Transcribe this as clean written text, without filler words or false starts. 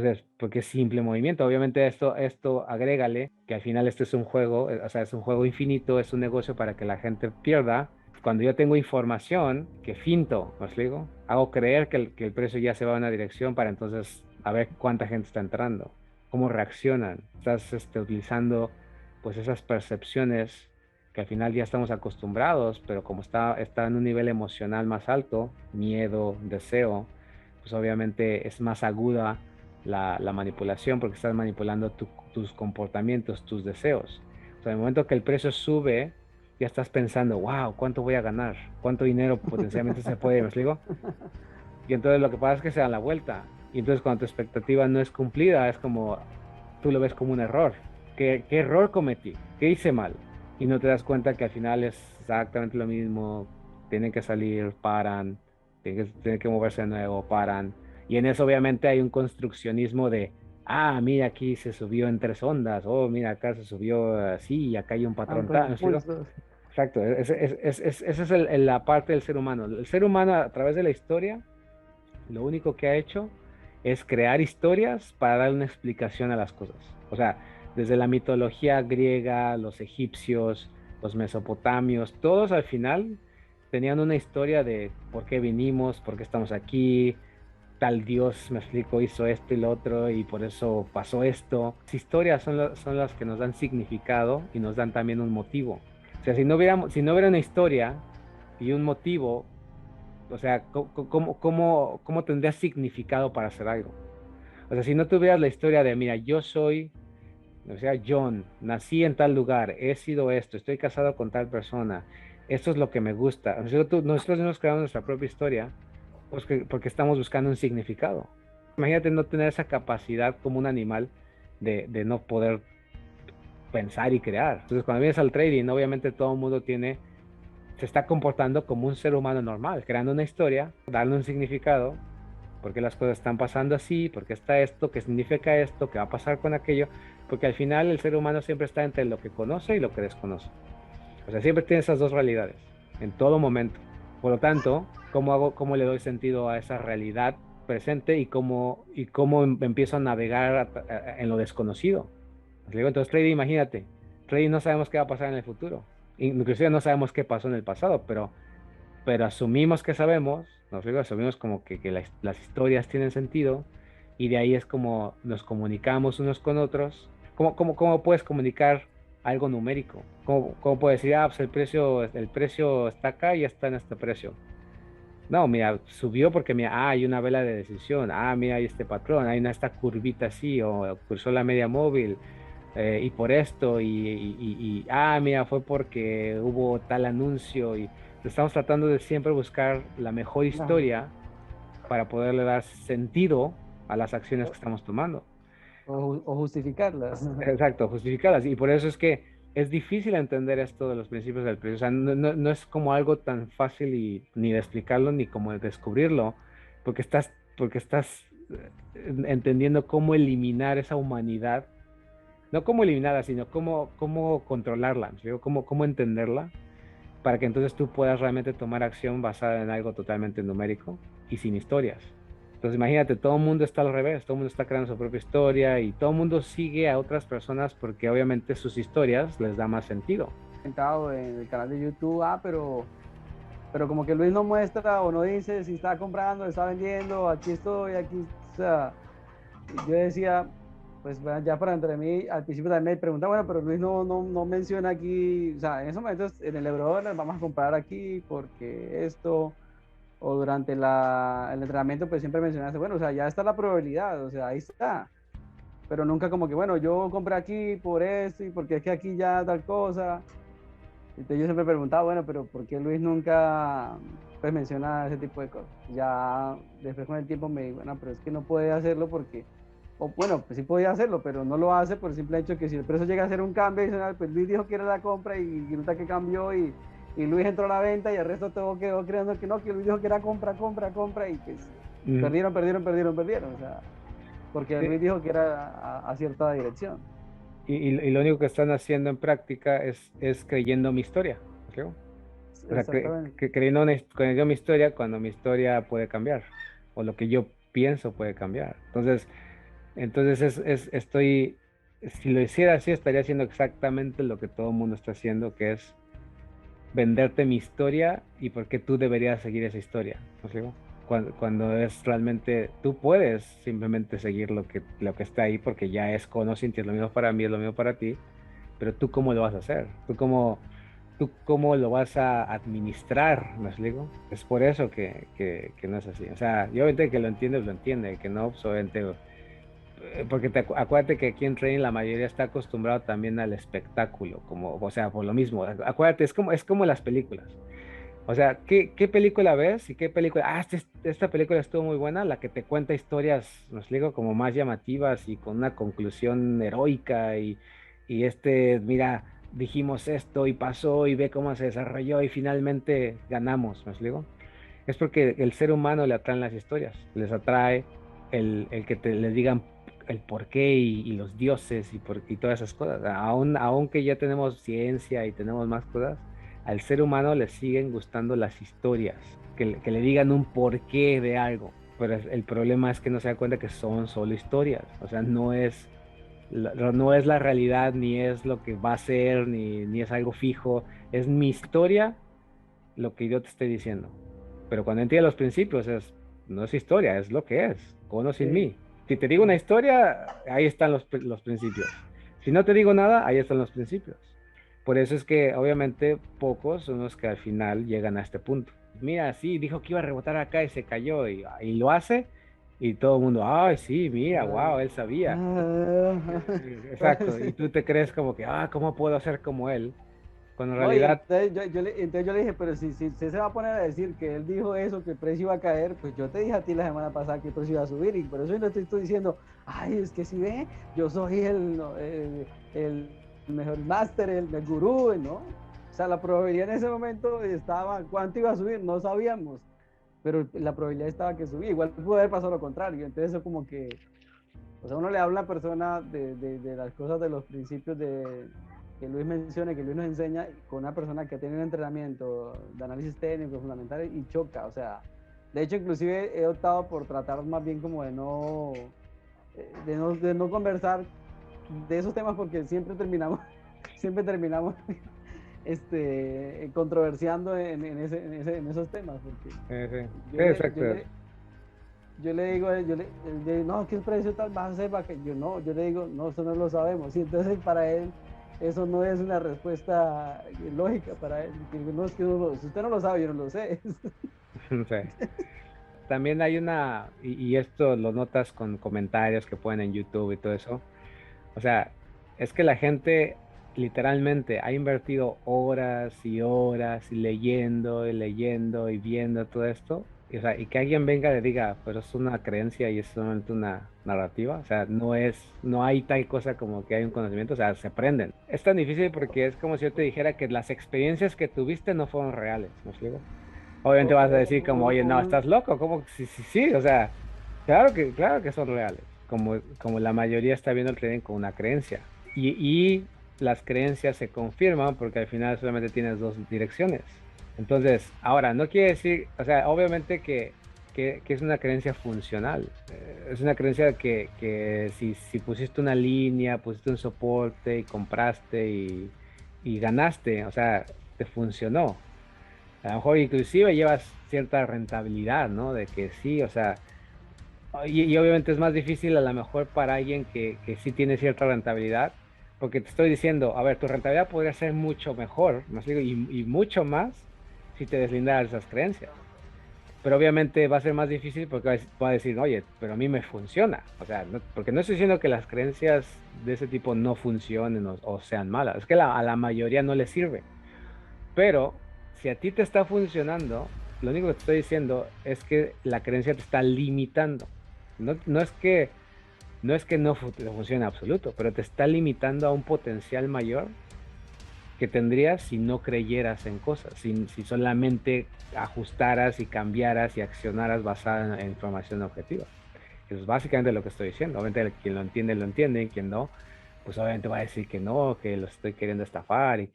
Entonces, porque es simple movimiento. Obviamente esto agrégale que al final este es un juego, o sea, es un juego infinito, es un negocio para que la gente pierda. Cuando yo tengo información que finto, ¿me explico? Hago creer que el precio ya se va a una dirección para entonces a ver cuánta gente está entrando, cómo reaccionan. Estás utilizando pues esas percepciones que al final ya estamos acostumbrados, pero como está en un nivel emocional más alto, miedo, deseo, pues obviamente es más aguda la manipulación porque estás manipulando tus comportamientos, tus deseos. O sea, en el momento que el precio sube, ya estás pensando, wow, ¿cuánto voy a ganar? ¿Cuánto dinero potencialmente se puede? ¿Me explico? Y entonces lo que pasa es que se dan la vuelta. Y entonces cuando tu expectativa no es cumplida, es como, tú lo ves como un error. ¿Qué error cometí? ¿Qué hice mal? Y no te das cuenta que al final es exactamente lo mismo. Tienen que salir, paran, tienen que moverse de nuevo, paran. Y en eso obviamente hay un construccionismo de, ah, mira, aquí se subió en 3 ondas, oh, mira, acá se subió así, y acá hay un Ah, patrón con tal, ¿me explico? impulsos. Exacto, esa es la parte del ser humano. El ser humano a través de la historia lo único que ha hecho es crear historias para dar una explicación a las cosas. O sea, desde la mitología griega, los egipcios, los mesopotamios, todos al final tenían una historia de por qué vinimos, por qué estamos aquí, tal dios, me explico, hizo esto y lo otro y por eso pasó esto. Las historias son las que nos dan significado y nos dan también un motivo. O sea, si no hubiera una historia y un motivo, o sea, ¿cómo tendría significado para hacer algo? O sea, si no tuvieras la historia de, mira, yo soy, o sea, John, nací en tal lugar, he sido esto, estoy casado con tal persona, esto es lo que me gusta. Nosotros nos creamos nuestra propia historia pues porque estamos buscando un significado. Imagínate no tener esa capacidad como un animal de no poder pensar y crear. Entonces, cuando vienes al trading, obviamente todo el mundo se está comportando como un ser humano normal, creando una historia, darle un significado, por qué las cosas están pasando así, por qué está esto, qué significa esto, qué va a pasar con aquello, porque al final el ser humano siempre está entre lo que conoce y lo que desconoce. O sea, siempre tiene esas dos realidades, en todo momento. Por lo tanto, cómo le doy sentido a esa realidad presente y cómo empiezo a navegar en lo desconocido? Les digo, entonces, trading, imagínate, trading no sabemos qué va a pasar en el futuro. Inclusive no sabemos qué pasó en el pasado, pero asumimos que sabemos, nos digo, asumimos como que las historias tienen sentido y de ahí es como nos comunicamos unos con otros. ¿Cómo puedes comunicar algo numérico? ¿Cómo puedes decir, ah, pues el precio está acá y ya está en este precio? No, mira, subió porque mira, hay una vela de decisión, mira, hay este patrón, hay esta curvita así, o cruzó la media móvil, y por esto, mira, fue porque hubo tal anuncio, y estamos tratando de siempre buscar la mejor Claro. historia para poderle dar sentido a las acciones que estamos tomando. O justificarlas. Exacto, justificadas. Y por eso es que es difícil entender esto de los principios del precio. O sea, no es como algo tan fácil ni de explicarlo ni como de descubrirlo, porque estás entendiendo cómo eliminar esa humanidad, no cómo eliminarla, sino cómo controlarla, ¿me explico? Cómo entenderla para que entonces tú puedas realmente tomar acción basada en algo totalmente numérico y sin historias. Entonces imagínate, todo el mundo está al revés, todo el mundo está creando su propia historia y todo el mundo sigue a otras personas porque obviamente sus historias les da más sentido. Comentado en el canal de YouTube, pero como que Luis no muestra o no dice si está comprando, está vendiendo, aquí estoy, aquí, o sea, yo decía, pues bueno, ya para entre mí, al principio también me preguntaba, bueno, pero Luis no menciona aquí, o sea, en esos momentos en el Eurodólar vamos a comprar aquí porque esto, o durante el entrenamiento, pues siempre mencionaste, bueno, o sea, ya está la probabilidad, o sea, ahí está, pero nunca como que, bueno, yo compré aquí por esto y porque es que aquí ya tal cosa. Entonces yo siempre preguntaba, bueno, pero ¿por qué Luis nunca pues menciona ese tipo de cosas? Ya después con el tiempo me digo, bueno, pero es que no puede hacerlo porque, o bueno, pues sí podía hacerlo, pero no lo hace por el simple hecho que si el precio llega a hacer un cambio, dicen, "Ah, pues Luis dijo que era la compra y resulta que cambió y Luis entró a la venta y el resto todo quedó creyendo que no, que Luis dijo que era compra, compra, compra y pues Mm, perdieron, o sea, porque Luis sí, dijo que era a cierta dirección. y lo único que están haciendo en práctica es creyendo mi historia. ¿Sí? O sea, Exactamente. creyendo mi historia cuando mi historia puede cambiar o lo que yo pienso puede cambiar. Entonces, Entonces si lo hiciera así, estaría haciendo exactamente lo que todo el mundo está haciendo, que es venderte mi historia y por qué tú deberías seguir esa historia. ¿Me explico? Cuando es realmente, tú puedes simplemente seguir lo que está ahí porque ya es conociente, es lo mismo para mí, es lo mismo para ti, pero tú cómo lo vas a hacer, tú cómo lo vas a administrar, ¿me explico? Es por eso que no es así. O sea, y obviamente que lo entiendes, lo entiende, que no, pues obviamente porque acuérdate que aquí en Training la mayoría está acostumbrado también al espectáculo, como, o sea, por lo mismo. Acuérdate, es como las películas. O sea, ¿qué película ves y qué película? Esta película estuvo muy buena, la que te cuenta historias, me explico, como más llamativas y con una conclusión heroica mira, dijimos esto y pasó y ve cómo se desarrolló y finalmente ganamos, me explico. Es porque el ser humano le atraen las historias, les atrae el que les digan el porqué y los dioses y todas esas cosas. Aunque ya tenemos ciencia y tenemos más cosas, al ser humano le siguen gustando las historias, que le digan un porqué de algo. Pero el problema es que no se da cuenta que son solo historias, o sea, no es la realidad, ni es lo que va a ser, ni es algo fijo, es mi historia lo que yo te estoy diciendo. Pero cuando entiendes los principios, no es historia, es lo que es, con o sin Sí. mí. Si te digo una historia, ahí están los principios. Si no te digo nada, ahí están los principios. Por eso es que obviamente pocos son los que al final llegan a este punto. Mira, sí, dijo que iba a rebotar acá y se cayó y lo hace y todo el mundo, ay, sí, mira, Ah, wow, él sabía. ah, Exacto, y tú te crees como que, ¿cómo puedo hacer como él? Cuando en no, y realidad, entonces yo le dije, pero si usted se va a poner a decir que él dijo eso, que el precio iba a caer, pues yo te dije a ti la semana pasada que el precio iba a subir, y por eso yo no te estoy diciendo, ay, es que si ve, yo soy no, el mejor máster, el gurú, ¿no? O sea, la probabilidad en ese momento estaba, ¿cuánto iba a subir? No sabíamos, pero la probabilidad estaba que subía. Igual pudo haber pasado lo contrario. Entonces, eso como que, o sea, uno le habla a una persona de las cosas, de los principios que Luis menciona, que Luis nos enseña, con una persona que tiene un entrenamiento de análisis técnico fundamental y choca. O sea, de hecho, inclusive he optado por tratar más bien como de no conversar de esos temas porque siempre terminamos controversiando en esos temas. Porque sí, yo sí, le, yo exacto. le, yo le digo, él dice, no, ¿qué precio tal vas a hacer para que yo no? Yo le digo, no, eso no lo sabemos. Y entonces para él eso no es una respuesta lógica para él. No, es que si usted no lo sabe, yo no lo sé. Sí. También hay y esto lo notas con comentarios que ponen en YouTube y todo eso. O sea, es que la gente literalmente ha invertido horas y horas y leyendo y viendo todo esto. O sea, y que alguien venga y le diga, pero es una creencia y es solamente una narrativa. O sea, no hay tal cosa como que hay un conocimiento, o sea, se aprenden. Es tan difícil porque es como si yo te dijera que las experiencias que tuviste no fueron reales, ¿me explico? Obviamente vas a decir como, oye, no, estás loco, ¿cómo? Sí, sí, sí, o sea, claro que son reales, como la mayoría está viendo el trading como una creencia. Y las creencias se confirman porque al final solamente tienes dos direcciones. Entonces, ahora, no quiere decir, o sea, obviamente que es una creencia funcional. Es una creencia que si pusiste una línea, pusiste un soporte y compraste y ganaste, o sea, te funcionó. A lo mejor inclusive llevas cierta rentabilidad, ¿no? De que sí, o sea, y obviamente es más difícil a lo mejor para alguien que sí tiene cierta rentabilidad, porque te estoy diciendo, a ver, tu rentabilidad podría ser mucho mejor, ¿me explico? Y mucho más si te deslindas de esas creencias. Pero obviamente va a ser más difícil porque va a decir, oye, pero a mí me funciona. O sea, porque no estoy diciendo que las creencias de ese tipo no funcionen o sean malas, es que a la mayoría no les sirve. Pero si a ti te está funcionando, lo único que te estoy diciendo es que la creencia te está limitando. No es que no te funcione en absoluto, pero te está limitando a un potencial mayor que tendrías si no creyeras en cosas, si solamente ajustaras y cambiaras y accionaras basada en información objetiva. Eso es básicamente lo que estoy diciendo. Obviamente quien lo entiende, y quien no, pues obviamente va a decir que no, que lo estoy queriendo estafar